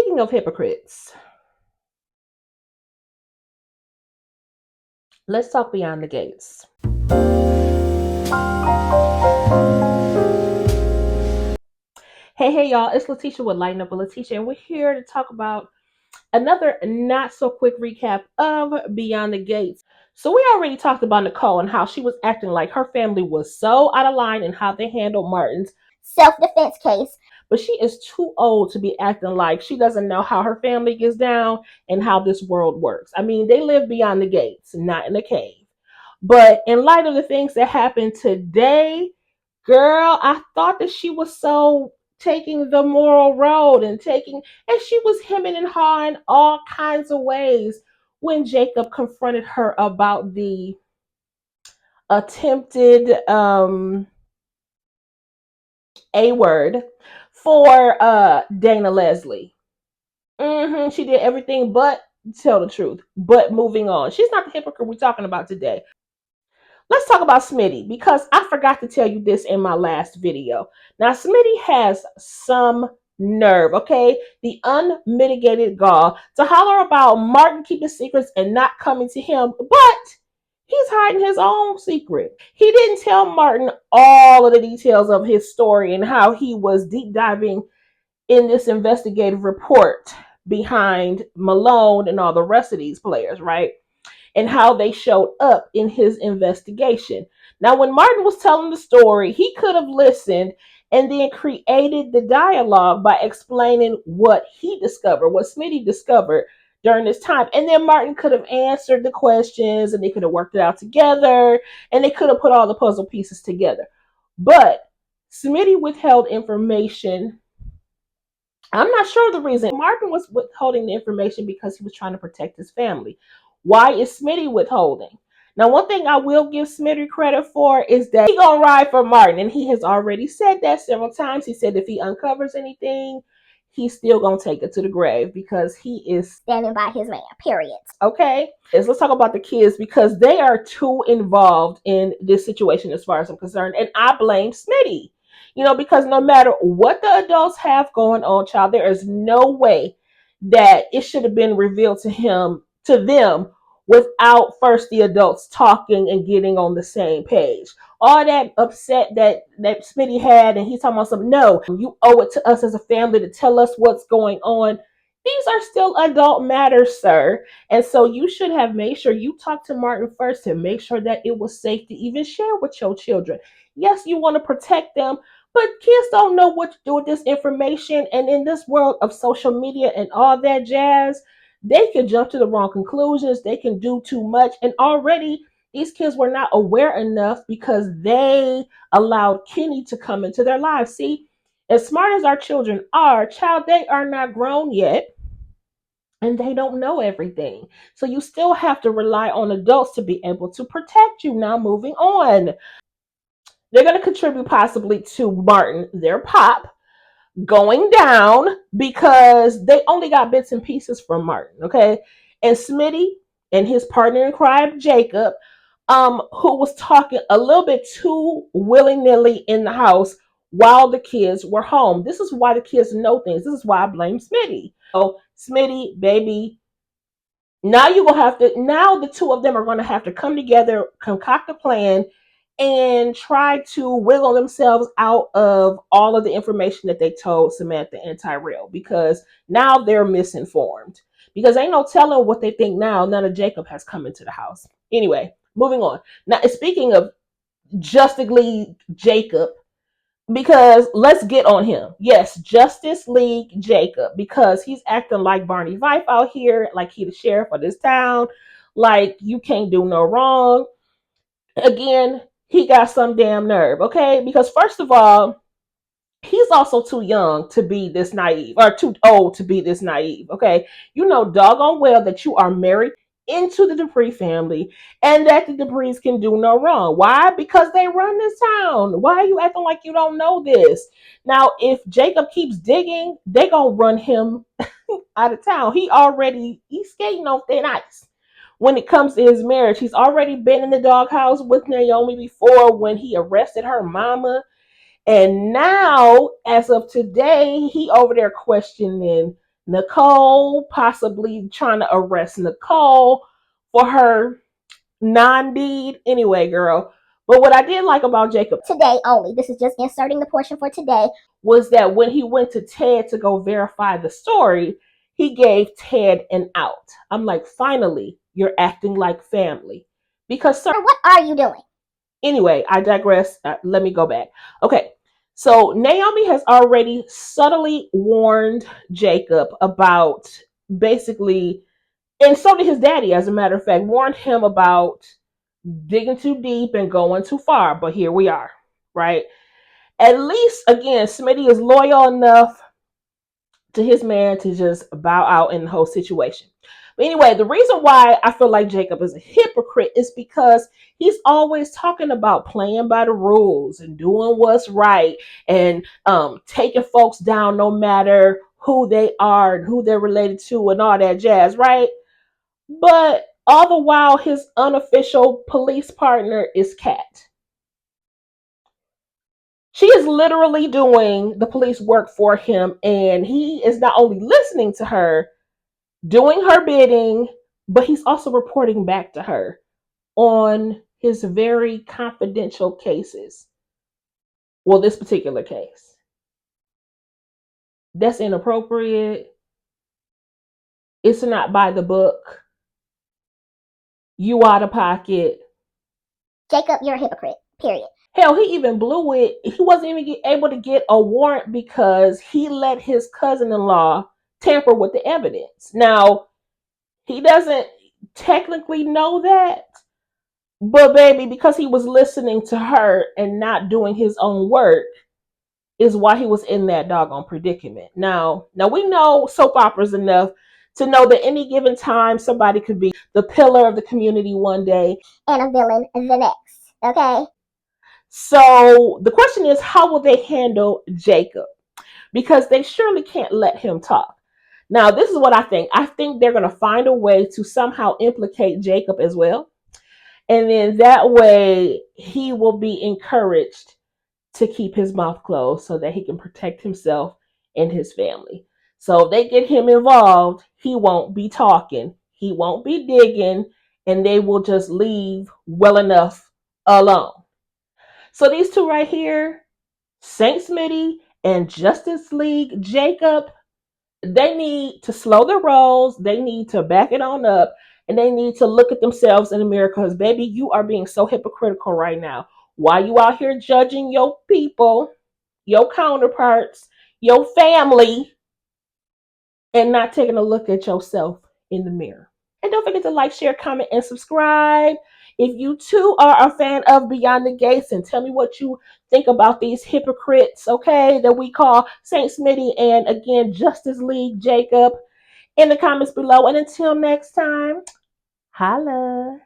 Speaking of hypocrites, let's talk beyond the gates. Hey, y'all, it's Letitia with Lighten Up with Letitia, and we're here to talk about another not so quick recap of Beyond the Gates. So, we already talked about Nicole and how she was acting like her family was so out of line and how they handled Martin's self-defense case. But she is too old to be acting like she doesn't know how her family gets down and how this world works. I mean, they live beyond the gates, not in a cave. But in light of the things that happened today, girl, I thought that she was so taking the moral road and she was hemming and hawing all kinds of ways when Jacob confronted her about the attempted A word for Dana Leslie. She did everything but tell the truth. But moving on. She's not the hypocrite we're talking about today. Let's talk about Smitty because I forgot to tell you this in my last video. Now, Smitty has some nerve, okay? The unmitigated gall to holler about Martin keeping secrets and not coming to him, but he's hiding his own secret. He didn't tell Martin all of the details of his story and how he was deep diving in this investigative report behind Malone and all the rest of these players, right? And how they showed up in his investigation. Now, when Martin was telling the story, he could have listened and then created the dialogue by explaining what he discovered, what Smitty discovered during this time. And then Martin could have answered the questions and they could have worked it out together and they could have put all the puzzle pieces together. But Smitty withheld information. I'm not sure the reason. Martin was withholding the information because he was trying to protect his family. Why is Smitty withholding? Now, one thing I will give Smitty credit for is that he gonna ride for Martin, and he has already said that several times. He said if he uncovers anything, he's still gonna take it to the grave because he is standing by his man. Period. Okay, let's talk about the kids because they are too involved in this situation as far as I'm concerned, and I blame Smitty. Because no matter what the adults have going on, child, there is no way that it should have been revealed to them without first the adults talking and getting on the same page. All that upset that Smitty had, and he's talking about something. No, you owe it to us as a family to tell us what's going on. These are still adult matters, sir. And so you should have made sure you talked to Martin first to make sure that it was safe to even share with your children. Yes, you want to protect them, but kids don't know what to do with this information. And in this world of social media and all that jazz, they can jump to the wrong conclusions. They can do too much. And already these kids were not aware enough because they allowed Kenny to come into their lives. See, as smart as our children are, child, they are not grown yet. And they don't know everything. So you still have to rely on adults to be able to protect you. Now, moving on. They're going to contribute possibly to Martin, their pop, going down because they only got bits and pieces from Martin, okay? And Smitty and his partner in crime, Jacob, who was talking a little bit too willy-nilly in the house while the kids were home. This is why the kids know things. This is why I blame Smitty. So, Smitty, baby, now the two of them are going to have to come together, concoct a plan, and try to wiggle themselves out of all of the information that they told Samantha and Tyrell because now they're misinformed. Because ain't no telling what they think now that Jacob has come into the house. Anyway, moving on. Now, speaking of Justice League Jacob, because let's get on him. Yes, Justice League Jacob, because he's acting like Barney Fife out here, like he the sheriff of this town, like you can't do no wrong. Again, he got some damn nerve, okay? Because first of all, he's also too young to be this naive or too old to be this naive, okay? You know doggone well that you are married into the Dupree family and that the Duprees can do no wrong. Why? Because they run this town. Why are you acting like you don't know this? Now, if Jacob keeps digging, they gonna run him out of town. He's skating on thin ice. When it comes to his marriage, he's already been in the doghouse with Naomi before when he arrested her mama. And now, as of today, he over there questioning Nicole, possibly trying to arrest Nicole for her non-deed. Anyway, girl. But what I did like about Jacob today only, this is just inserting the portion for today, was that when he went to Ted to go verify the story, he gave Ted an out. I'm like, finally, you're acting like family. Because, sir, what are you doing? Anyway, I digress. Let me go back. Okay, so Naomi has already subtly warned Jacob about basically, and so did his daddy, as a matter of fact, warned him about digging too deep and going too far. But here we are, right? At least, again, Smitty is loyal enough to his man to just bow out in the whole situation. But anyway, the reason why I feel like Jacob is a hypocrite is because he's always talking about playing by the rules and doing what's right and taking folks down no matter who they are and who they're related to and all that jazz, right? But all the while, his unofficial police partner is Kat. She is literally doing the police work for him, and he is not only listening to her, doing her bidding, but he's also reporting back to her on his very confidential cases. Well, this particular case. That's inappropriate. It's not by the book. You out of pocket. Jacob, you're a hypocrite, period. Hell, he even blew it. He wasn't even able to get a warrant because he let his cousin-in-law tamper with the evidence. Now, he doesn't technically know that, but baby, because he was listening to her and not doing his own work, is why he was in that doggone predicament. Now we know soap operas enough to know that any given time somebody could be the pillar of the community one day and a villain the next. Okay. So the question is, how will they handle Jacob? Because they surely can't let him talk. Now, this is what I think. I think they're going to find a way to somehow implicate Jacob as well. And then that way he will be encouraged to keep his mouth closed so that he can protect himself and his family. So if they get him involved, he won't be talking, he won't be digging, and they will just leave well enough alone. So these two right here, Saint Smitty and Justice League Jacob, they need to slow their rolls. They need to back it on up. And they need to look at themselves in the mirror because, baby, you are being so hypocritical right now. Why you out here judging your people, your counterparts, your family, and not taking a look at yourself in the mirror? And don't forget to like, share, comment, and subscribe. If you too are a fan of Beyond the Gates, and tell me what you think about these hypocrites, okay, that we call Saint Smitty and again Justice League Jacob in the comments below. And until next time, holla.